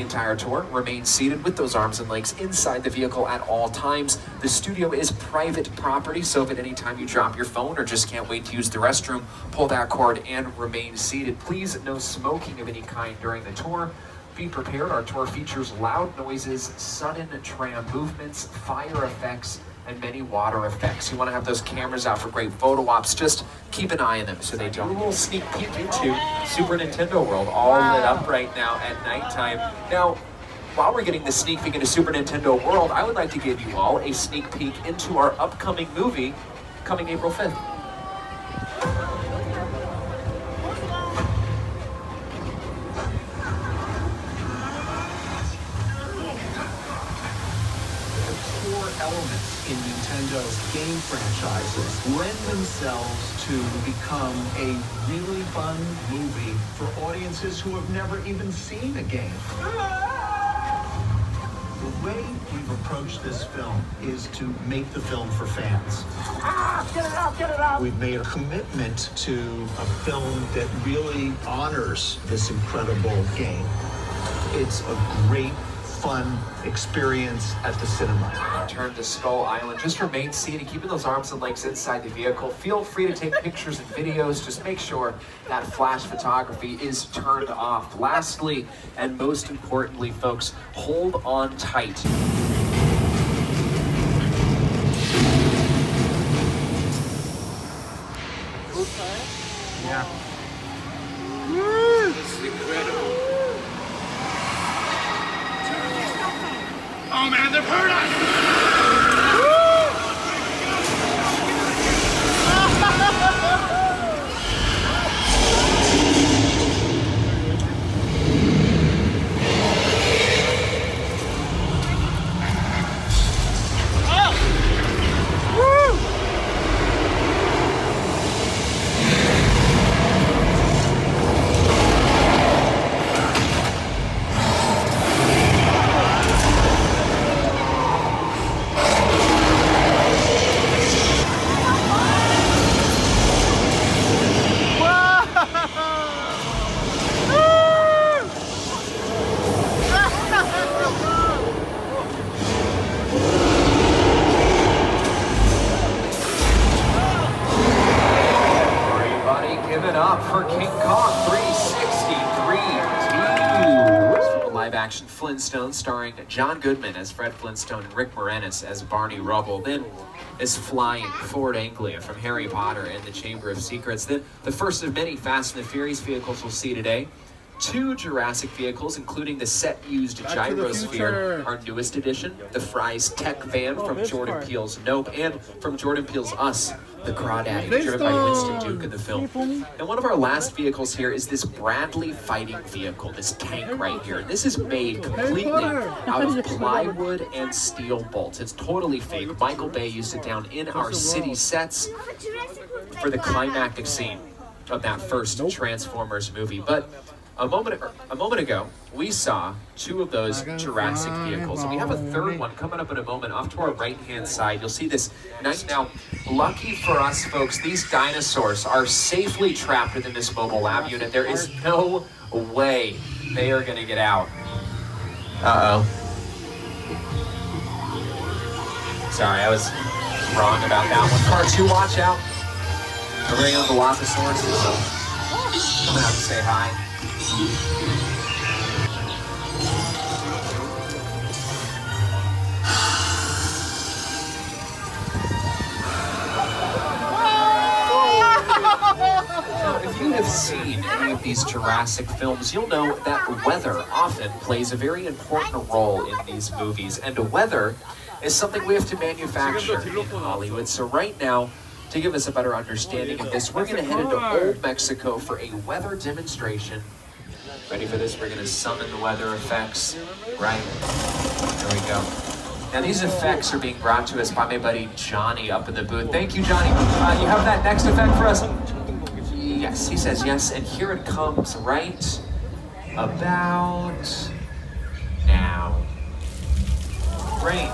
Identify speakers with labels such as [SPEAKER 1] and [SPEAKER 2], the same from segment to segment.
[SPEAKER 1] entire tour. Remain seated with those arms and legs inside the vehicle at all times. The studio is private property, so if at any time you drop your phone or just can't wait to use the restroom, pull that cord and remain seated. Please, no smoking of any kind during the tour. Be prepared, our tour features loud noises, sudden tram movements, fire effects, and many water effects. You want to have those cameras out for great photo ops. Just keep an eye on them so they don't. A little sneak peek into Super Nintendo World, all lit up right now at nighttime. Now, while we're getting the sneak peek into Super Nintendo World, I would like to give you all a sneak peek into our upcoming movie coming April 5th.
[SPEAKER 2] Elements in Nintendo's game franchises lend themselves to become a really fun movie for audiences who have never even seen a game. The way we've approached this film is to make the film for fans. Get it out, get it out! We've made a commitment to a film that really honors this incredible game. It's a great fun experience at the cinema.
[SPEAKER 1] Turn to Skull Island. Just remain seated, keeping those arms and legs inside the vehicle. Feel free to take pictures and videos. Just make sure that flash photography is turned off. Lastly, and most importantly, folks, hold on tight.
[SPEAKER 3] Yeah.
[SPEAKER 4] This is incredible.
[SPEAKER 3] Oh man, they've heard us!
[SPEAKER 1] For King Kong 363 from the live-action Flintstones, starring John Goodman as Fred Flintstone and Rick Moranis as Barney Rubble. Then is Flying Ford Anglia from Harry Potter and the Chamber of Secrets. Then the first of many Fast and the Furious vehicles we'll see today. 2 Jurassic vehicles, including the set-used Gyrosphere, our newest addition, the Fry's Tech Van from Jordan Peele's Nope, and from Jordan Peele's Us, the Crawdaddy, driven by Winston Duke in the film. And one of our last vehicles here is this Bradley fighting vehicle, this tank right here. This is made completely out of plywood and steel bolts. It's totally fake. Michael Bay used it down in our city sets for the climactic scene of that first Transformers movie. But a moment ago, we saw 2 of those Jurassic vehicles, and we have a third one coming up in a moment off to our right-hand side. You'll see this nice. Now, lucky for us, folks, these dinosaurs are safely trapped within this mobile lab unit. There is no way they are going to get out. Uh-oh. Sorry, I was wrong about that one. Part 2, watch out. A ring of the Dilophosaurus is coming out to say hi. Now, if you have seen any of these Jurassic films, you'll know that weather often plays a very important role in these movies, and weather is something we have to manufacture in Hollywood. So right now, to give us a better understanding of this, we're going to head into Old Mexico for a weather demonstration. Ready for this? We're going to summon the weather effects. Right. There we go. Now these effects are being brought to us by my buddy Johnny up in the booth. Thank you, Johnny. You have that next effect for us? Yes, he says yes. And here it comes right about now. Rain.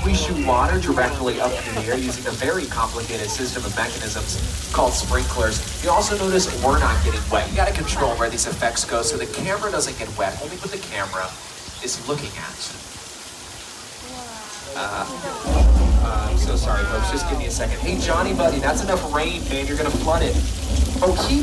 [SPEAKER 1] We shoot water directly up into the air using a very complicated system of mechanisms called sprinklers. You also notice we're not getting wet. You gotta control where these effects go so the camera doesn't get wet, only with the camera. is looking at. I'm so sorry, folks. Just give me a second. Hey, Johnny, buddy, that's enough rain, man. You're gonna flood it. Oh, he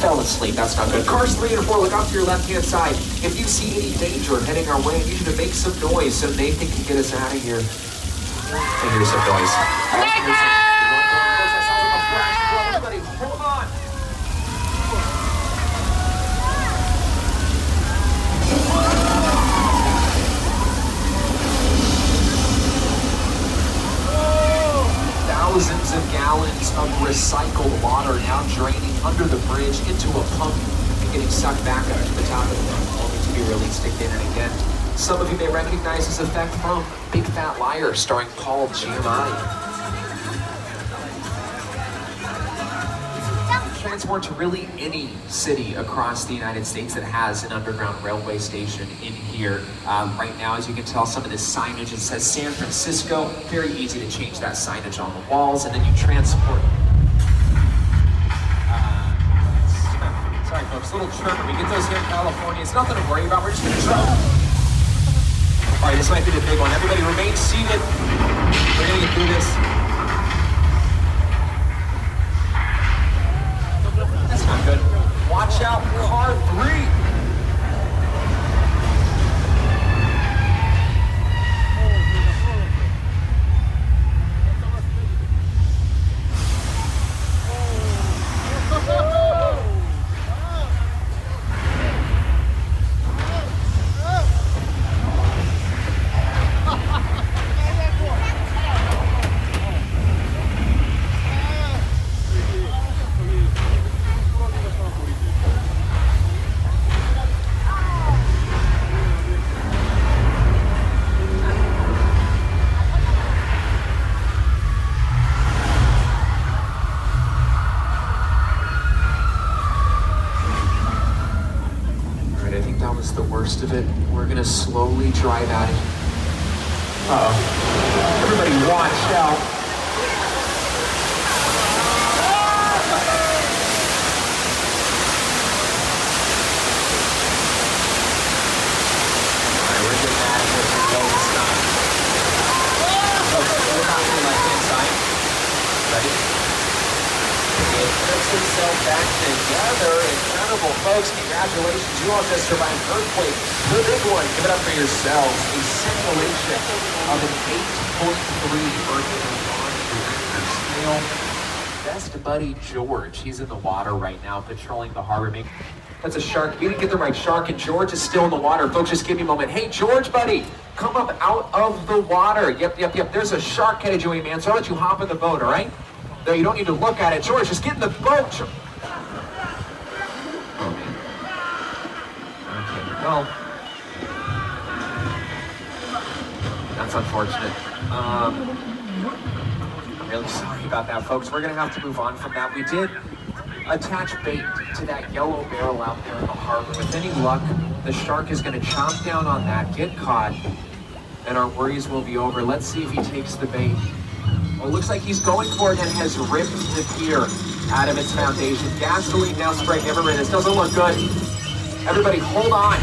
[SPEAKER 1] fell asleep. That's not good. Cars 3 and 4, look off to your left-hand side. If you see any danger heading our way, I need you to make some noise so Nathan can get us out of here. And here's some noise. Everybody, hold on. Thousands of gallons of recycled water now draining under the bridge into a pump and getting sucked back up to the top of the pump, only to be released again and again. Some of you may recognize this effect from Big Fat Liar, starring Paul Giamatti. Transport to really any city across the United States that has an underground railway station in here. Right now, as you can tell, some of this signage, it says San Francisco. Very easy to change that signage on the walls, and then you transport. Sorry folks, little chirp. We get those here in California. It's nothing to worry about. We're just gonna try. All right, this might be the big one. Everybody remain seated. We're gonna get through this. That's not good. Watch out, car 3. The worst of it. We're gonna slowly drive out of here. Uh-oh. Everybody watch out. Alright, we're getting out of here for no stop. Okay, we're not going like inside. Ready? It puts itself back together. Incredible, folks. Congratulations. You all just survived an earthquake. The big one. Give it up for yourselves. A simulation of an 8.3 earthquake on the Richter scale. Best buddy George. He's in the water right now, patrolling the harbor. That's a shark. We didn't get the right shark, and George is still in the water. Folks, just give me a moment. Hey, George, buddy, come up out of the water. Yep. There's a shark headed your way, man. So I'll let you hop in the boat, all right? No, you don't need to look at it. George, just get in the boat. Oh, man. Okay, well, that's unfortunate. I'm really sorry about that, folks. We're going to have to move on from that. We did attach bait to that yellow barrel out there in the harbor. With any luck, the shark is going to chomp down on that, get caught, and our worries will be over. Let's see if he takes the bait. Well, it looks like he's going for it and has ripped the pier out of its foundation. Gasoline now spraying everywhere. This doesn't look good. Everybody, hold on.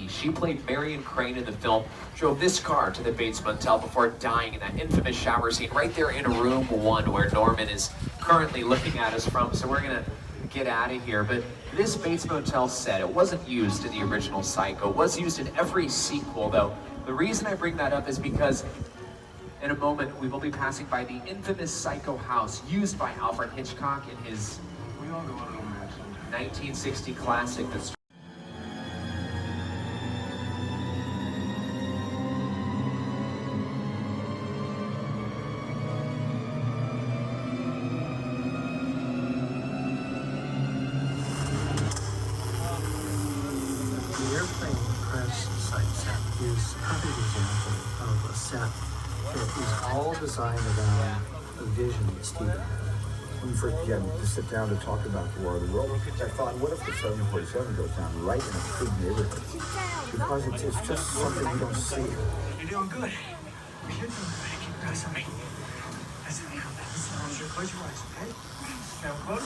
[SPEAKER 1] She played Marion Crane in the film, drove this car to the Bates Motel before dying in that infamous shower scene right there in room 1 where Norman is currently looking at us from. So we're gonna get out of here. But this Bates Motel set, it wasn't used in the original Psycho. It was used in every sequel, though. The reason I bring that up is because in a moment we will be passing by the infamous Psycho house used by Alfred Hitchcock in his 1960 classic that's
[SPEAKER 2] press site set is a perfect example of a set that is all designed around a vision that Steven had.
[SPEAKER 4] When first began to sit down to talk about the War of the Worlds, I thought, what if the 747 goes down right in a big neighborhood? Because it's just something you don't see.
[SPEAKER 5] You're doing good. You're doing good. Keep your eyes on me. Eyes on me. Close your eyes, okay? Now close.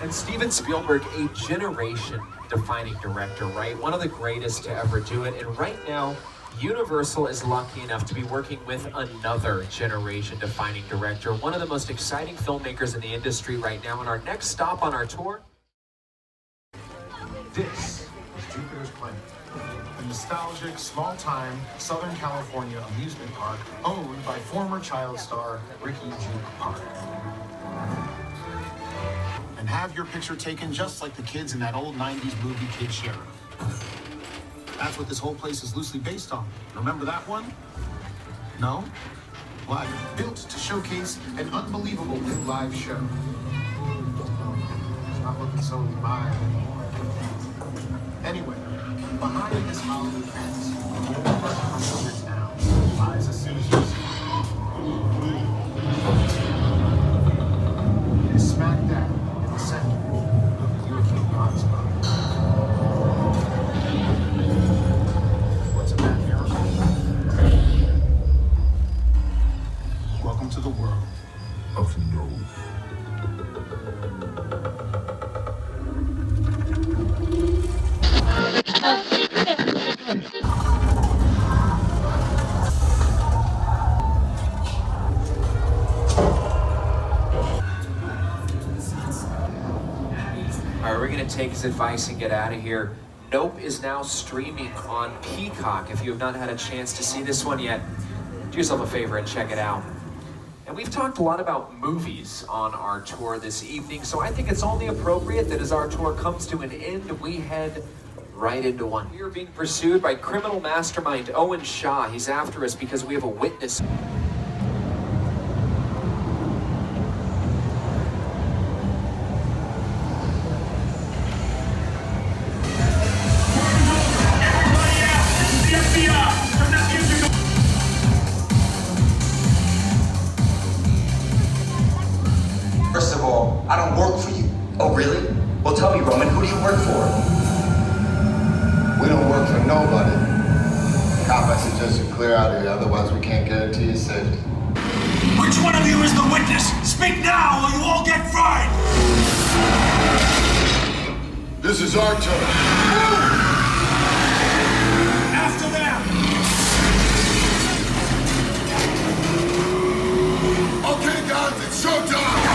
[SPEAKER 1] And Steven Spielberg, a generation-defining director, right? One of the greatest to ever do it. And right now, Universal is lucky enough to be working with another generation-defining director, one of the most exciting filmmakers in the industry right now. And our next stop on our tour...
[SPEAKER 6] This is Jupiter's Planet, a nostalgic, small-time Southern California amusement park owned by former child star Ricky Juke Park. And have your picture taken just like the kids in that old 90s movie Kid Sheriff. That's what this whole place is loosely based on. Remember that one? No? Well, built to showcase an unbelievable new live show. It's not looking so mild anymore. Anyway, behind this Hollywood fantasy, this now lies a sinister secret. It is smack dab in the center of the European hotspot. What's a bad miracle? Welcome to the world of no.
[SPEAKER 1] All right, we're going to take his advice and get out of here. Nope is now streaming on Peacock. If you have not had a chance to see this one yet, do yourself a favor and check it out. And we've talked a lot about movies on our tour this evening, so I think it's only appropriate that as our tour comes to an end, we head right into one. We are being pursued by criminal mastermind Owen Shaw. He's after us because we have a witness.
[SPEAKER 7] First of all, I don't work for you. Oh, really? Well, tell me, Roman, who do you work for?
[SPEAKER 8] We don't work for nobody. Cop, I suggest you clear out of here, otherwise we can't guarantee your safety.
[SPEAKER 3] Which one of you is the witness? Speak now or you all get fried!
[SPEAKER 8] This is our turn.
[SPEAKER 3] After them!
[SPEAKER 8] Okay, guys, it's showtime!